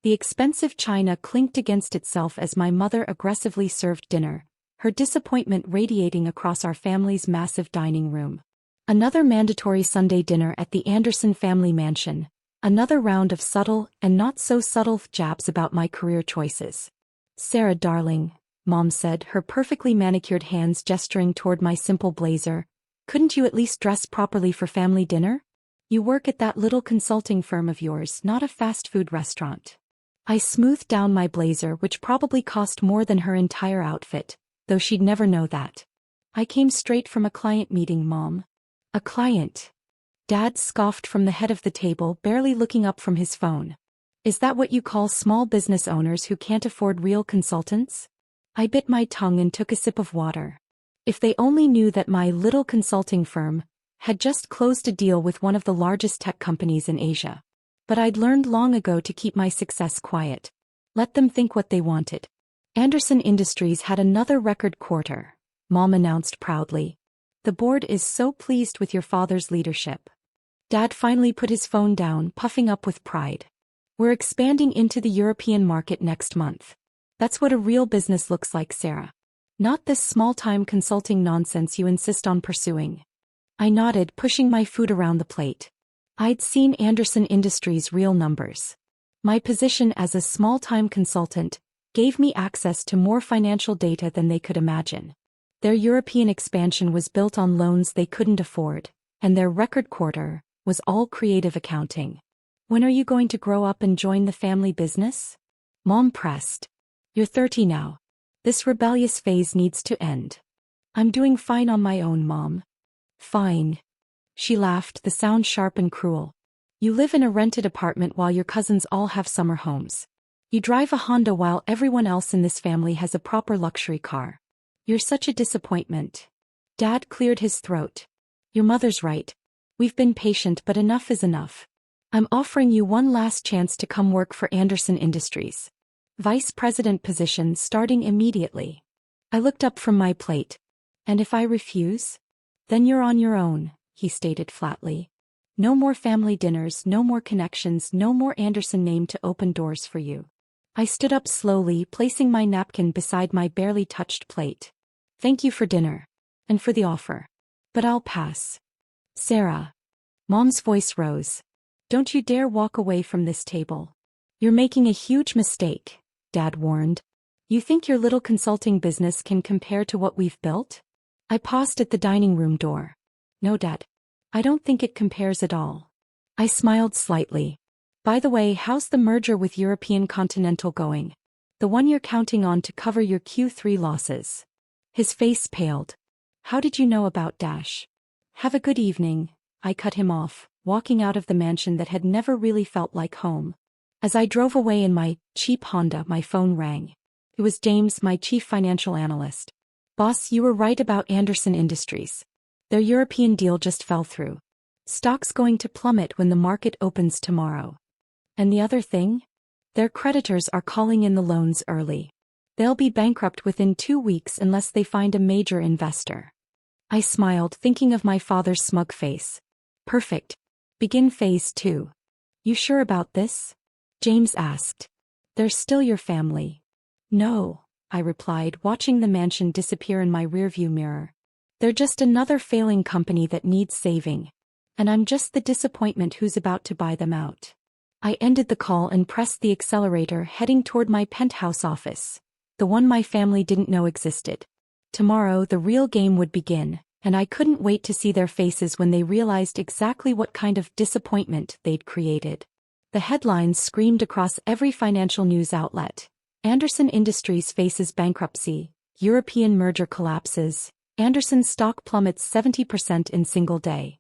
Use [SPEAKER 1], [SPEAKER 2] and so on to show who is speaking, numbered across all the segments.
[SPEAKER 1] The expensive china clinked against itself as my mother aggressively served dinner, her disappointment radiating across our family's massive dining room. Another mandatory Sunday dinner at the Anderson family mansion, another round of subtle and not-so-subtle jabs about my career choices. "Sarah, darling," Mom said, her perfectly manicured hands gesturing toward my simple blazer, "couldn't you at least dress properly for family dinner? You work at that little consulting firm of yours, not a fast food restaurant." I smoothed down my blazer, which probably cost more than her entire outfit, though she'd never know that. "I came straight from a client meeting, Mom." "A client?" Dad scoffed from the head of the table, barely looking up from his phone. "Is that what you call small business owners who can't afford real consultants?" I bit my tongue and took a sip of water. If they only knew that my little consulting firm had just closed a deal with one of the largest tech companies in Asia. But I'd learned long ago to keep my success quiet. Let them think what they wanted. "Anderson Industries had another record quarter," Mom announced proudly. "The board is so pleased with your father's leadership." Dad finally put his phone down, puffing up with pride. "We're expanding into the European market next month. That's what a real business looks like, Sarah. Not this small-time consulting nonsense you insist on pursuing." I nodded, pushing my food around the plate. I'd seen Anderson Industries' real numbers. My position as a small-time consultant gave me access to more financial data than they could imagine. Their European expansion was built on loans they couldn't afford, and their record quarter was all creative accounting. "When are you going to grow up and join the family business?" Mom pressed. "You're 30 now. This rebellious phase needs to end." "I'm doing fine on my own, Mom." "Fine." She laughed, the sound sharp and cruel. "You live in a rented apartment while your cousins all have summer homes. You drive a Honda while everyone else in this family has a proper luxury car. You're such a disappointment." Dad cleared his throat. "Your mother's right. We've been patient, but enough is enough. I'm offering you one last chance to come work for Anderson Industries. Vice president position starting immediately." I looked up from my plate. "And if I refuse?" "Then you're on your own," he stated flatly. "No more family dinners, no more connections, no more Anderson name to open doors for you." I stood up slowly, placing my napkin beside my barely touched plate. "Thank you for dinner. And for the offer. But I'll pass." "Sarah." Mom's voice rose. "Don't you dare walk away from this table. You're making a huge mistake," Dad warned. "You think your little consulting business can compare to what we've built?" I paused at the dining room door. "No, Dad. I don't think it compares at all." I smiled slightly. "By the way, how's the merger with European Continental going? The one you're counting on to cover your Q3 losses?" His face paled. "How did you know about Dash?" "Have a good evening," I cut him off, walking out of the mansion that had never really felt like home. As I drove away in my cheap Honda, my phone rang. It was James, my chief financial analyst. "Boss, you were right about Anderson Industries. Their European deal just fell through. Stock's going to plummet when the market opens tomorrow. And the other thing? Their creditors are calling in the loans early. They'll be bankrupt within 2 weeks unless they find a major investor." I smiled, thinking of my father's smug face. "Perfect. Begin phase 2. "You sure about this?" James asked. "They're still your family." "No," I replied, watching the mansion disappear in my rearview mirror. "They're just another failing company that needs saving. And I'm just the disappointment who's about to buy them out." I ended the call and pressed the accelerator, heading toward my penthouse office, the one my family didn't know existed. Tomorrow the real game would begin, and I couldn't wait to see their faces when they realized exactly what kind of disappointment they'd created. The headlines screamed across every financial news outlet. "Anderson Industries faces bankruptcy, European merger collapses, Anderson stock plummets 70% in single day."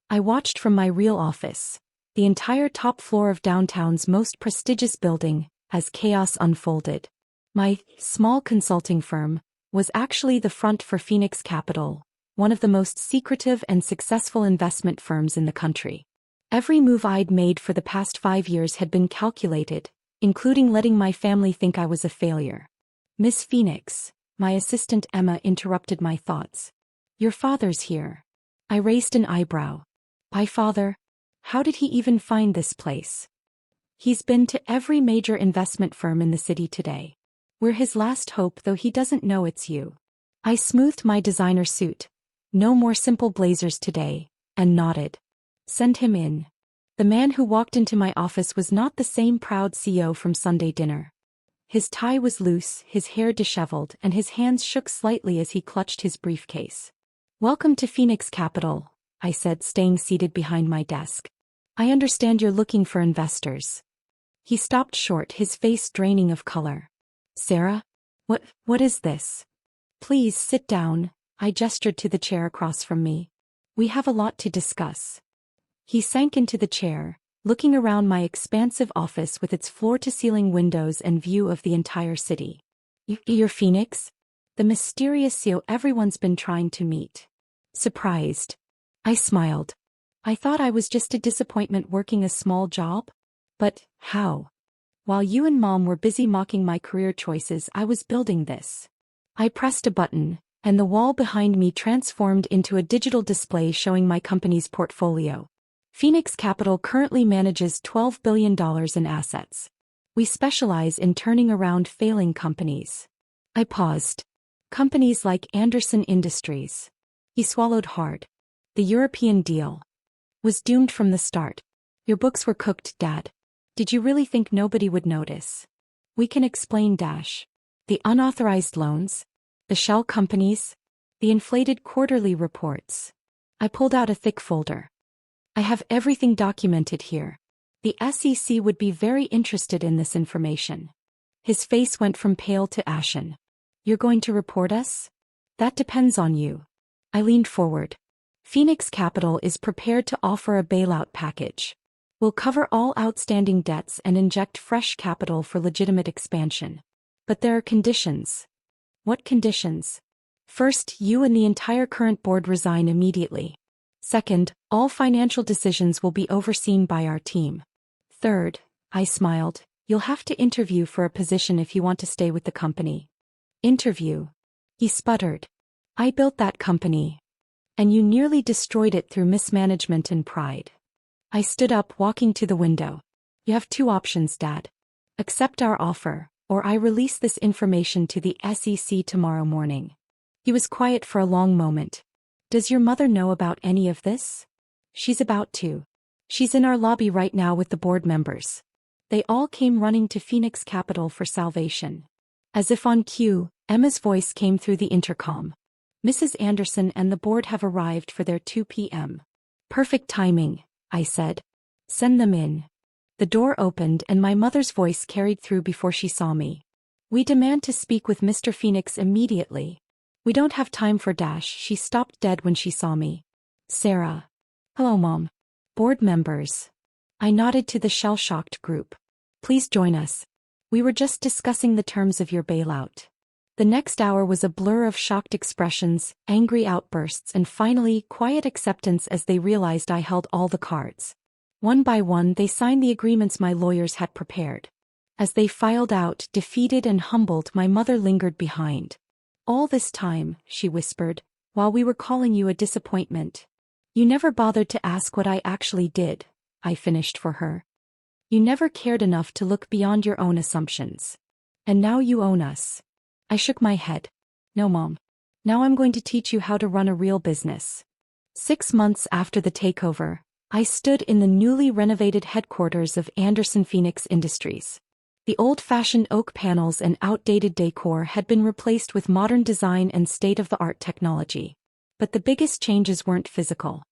[SPEAKER 1] I watched from my real office, the entire top floor of downtown's most prestigious building, as chaos unfolded. My small consulting firm was actually the front for Phoenix Capital, one of the most secretive and successful investment firms in the country. Every move I'd made for the past 5 years had been calculated, including letting my family think I was a failure. "Miss Phoenix," my assistant Emma interrupted my thoughts. "Your father's here." I raised an eyebrow. "My father? How did he even find this place?" He's been to every major investment firm in the city today. We're his last hope, though he doesn't know it's you. I smoothed my designer suit. No more simple blazers today, and nodded. Send him in. The man who walked into my office was not the same proud CEO from Sunday dinner. His tie was loose, his hair disheveled, and his hands shook slightly as he clutched his briefcase. Welcome to Phoenix Capital, I said, staying seated behind my desk. I understand you're looking for investors. He stopped short, his face draining of color. Sarah? What is this? Please sit down, I gestured to the chair across from me. We have a lot to discuss. He sank into the chair, looking around my expansive office with its floor-to-ceiling windows and view of the entire city. You're Phoenix? The mysterious CEO everyone's been trying to meet. Surprised. I smiled. I thought I was just a disappointment working a small job. But how? While you and Mom were busy mocking my career choices, I was building this. I pressed a button, and the wall behind me transformed into a digital display showing my company's portfolio. Phoenix Capital currently manages $12 billion in assets. We specialize in turning around failing companies. I paused. Companies like Anderson Industries. He swallowed hard. The European deal was doomed from the start. Your books were cooked, Dad. Did you really think nobody would notice? We can explain. The unauthorized loans, the shell companies, the inflated quarterly reports. I pulled out a thick folder. I have everything documented here. The SEC would be very interested in this information. His face went from pale to ashen. You're going to report us? That depends on you. I leaned forward. Phoenix Capital is prepared to offer a bailout package. We'll cover all outstanding debts and inject fresh capital for legitimate expansion. But there are conditions. What conditions? First, you and the entire current board resign immediately. Second, all financial decisions will be overseen by our team. Third, I smiled, you'll have to interview for a position if you want to stay with the company. Interview? He sputtered. I built that company. And you nearly destroyed it through mismanagement and pride. I stood up, walking to the window. You have two options, Dad. Accept our offer, or I release this information to the SEC tomorrow morning. He was quiet for a long moment. Does your mother know about any of this? She's about to. She's in our lobby right now with the board members. They all came running to Phoenix Capital for salvation. As if on cue, Emma's voice came through the intercom. Mrs. Anderson and the board have arrived for their 2 p.m. Perfect timing, I said. Send them in. The door opened and my mother's voice carried through before she saw me. We demand to speak with Mr. Phoenix immediately. We don't have time for dash. She stopped dead when she saw me. Sarah. Hello, Mom. Board members. I nodded to the shell-shocked group. Please join us. We were just discussing the terms of your bailout. The next hour was a blur of shocked expressions, angry outbursts, and finally, quiet acceptance as they realized I held all the cards. One by one, they signed the agreements my lawyers had prepared. As they filed out, defeated and humbled, my mother lingered behind. All this time, she whispered, while we were calling you a disappointment. You never bothered to ask what I actually did, I finished for her. You never cared enough to look beyond your own assumptions. And now you own us. I shook my head. No, Mom. Now I'm going to teach you how to run a real business. 6 months after the takeover, I stood in the newly renovated headquarters of Anderson Phoenix Industries. The old-fashioned oak panels and outdated decor had been replaced with modern design and state-of-the-art technology. But the biggest changes weren't physical.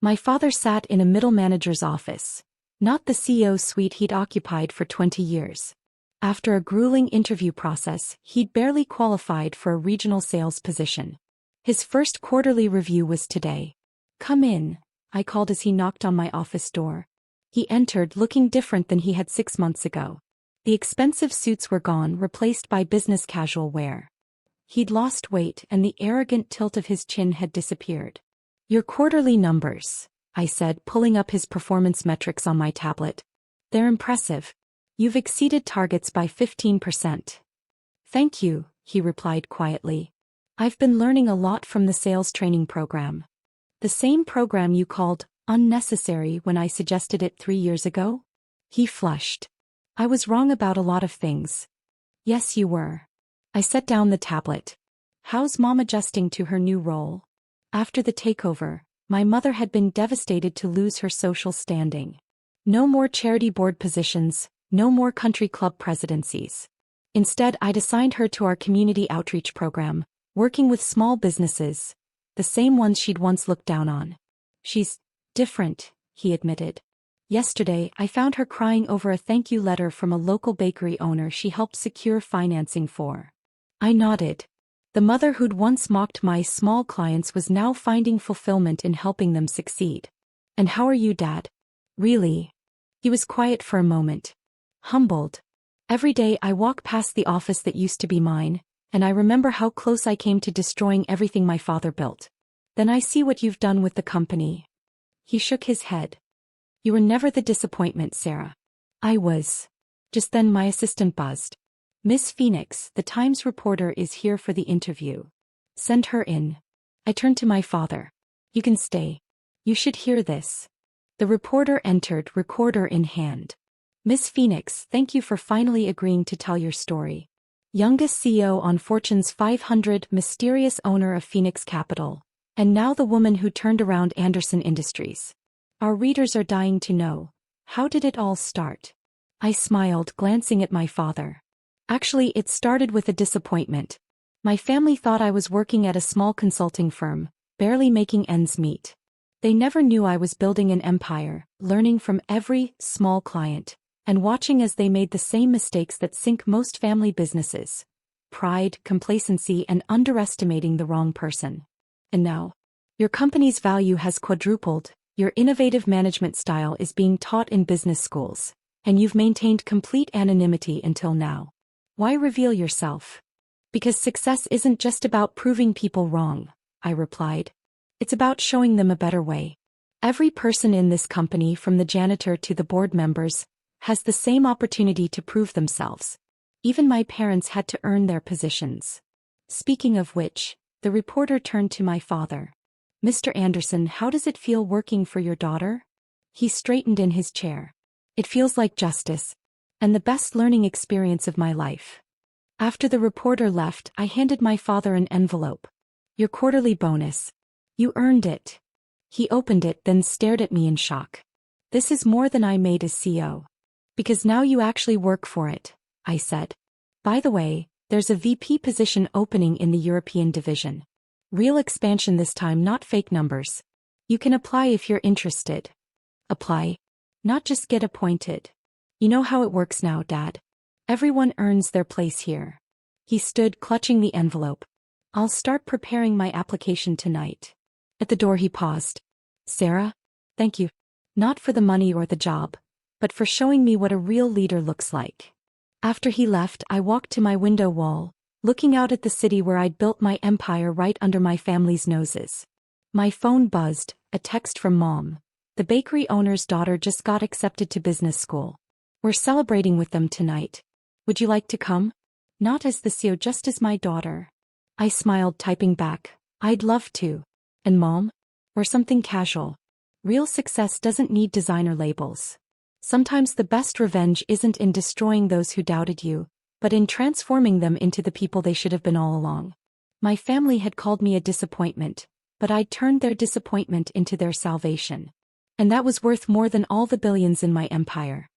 [SPEAKER 1] My father sat in a middle manager's office, not the CEO's suite he'd occupied for 20 years. After a grueling interview process, he'd barely qualified for a regional sales position. His first quarterly review was today. Come in, I called as he knocked on my office door. He entered looking different than he had 6 months ago. The expensive suits were gone, replaced by business casual wear. He'd lost weight and the arrogant tilt of his chin had disappeared. Your quarterly numbers, I said, pulling up his performance metrics on my tablet. They're impressive. You've exceeded targets by 15%. Thank you, he replied quietly. I've been learning a lot from the sales training program. The same program you called unnecessary when I suggested it 3 years ago? He flushed. I was wrong about a lot of things. Yes, you were. I set down the tablet. How's Mom adjusting to her new role? After the takeover, my mother had been devastated to lose her social standing. No more charity board positions, no more country club presidencies. Instead, I'd assigned her to our community outreach program, working with small businesses, the same ones she'd once looked down on. She's different, he admitted. Yesterday, I found her crying over a thank you letter from a local bakery owner she helped secure financing for. I nodded. The mother who'd once mocked my small clients was now finding fulfillment in helping them succeed. And how are you, Dad? Really? He was quiet for a moment. Humbled. Every day I walk past the office that used to be mine, and I remember how close I came to destroying everything my father built. Then I see what you've done with the company. He shook his head. You were never the disappointment, Sarah. I was. Just then my assistant buzzed. Miss Phoenix, the Times reporter is here for the interview. Send her in. I turned to my father. You can stay. You should hear this. The reporter entered, recorder in hand. Miss Phoenix, thank you for finally agreeing to tell your story. Youngest CEO on Fortune's 500, mysterious owner of Phoenix Capital, and now the woman who turned around Anderson Industries. Our readers are dying to know. How did it all start? I smiled, glancing at my father. Actually, it started with a disappointment. My family thought I was working at a small consulting firm, barely making ends meet. They never knew I was building an empire, learning from every small client, and watching as they made the same mistakes that sink most family businesses. Pride, complacency, and underestimating the wrong person. And now, your company's value has quadrupled. Your innovative management style is being taught in business schools, and you've maintained complete anonymity until now. Why reveal yourself? Because success isn't just about proving people wrong, I replied. It's about showing them a better way. Every person in this company, from the janitor to the board members, has the same opportunity to prove themselves. Even my parents had to earn their positions. Speaking of which, the reporter turned to my father. Mr. Anderson, how does it feel working for your daughter? He straightened in his chair. It feels like justice, and the best learning experience of my life. After the reporter left, I handed my father an envelope. Your quarterly bonus. You earned it. He opened it, then stared at me in shock. This is more than I made as CEO. Because now you actually work for it, I said. By the way, there's a VP position opening in the European division. Real expansion this time, not fake numbers. You can apply if you're interested. Apply? Not just get appointed. You know how it works now, Dad. Everyone earns their place here. He stood, clutching the envelope. I'll start preparing my application tonight. At the door he paused. Sarah? Thank you. Not for the money or the job, but for showing me what a real leader looks like. After he left, I walked to my window wall, looking out at the city where I'd built my empire right under my family's noses. My phone buzzed, a text from Mom. The bakery owner's daughter just got accepted to business school. We're celebrating with them tonight. Would you like to come? Not as the CEO, just as my daughter. I smiled, typing back. I'd love to. And Mom? Or something casual. Real success doesn't need designer labels. Sometimes the best revenge isn't in destroying those who doubted you, but in transforming them into the people they should have been all along. My family had called me a disappointment, but I'd turned their disappointment into their salvation. And that was worth more than all the billions in my empire.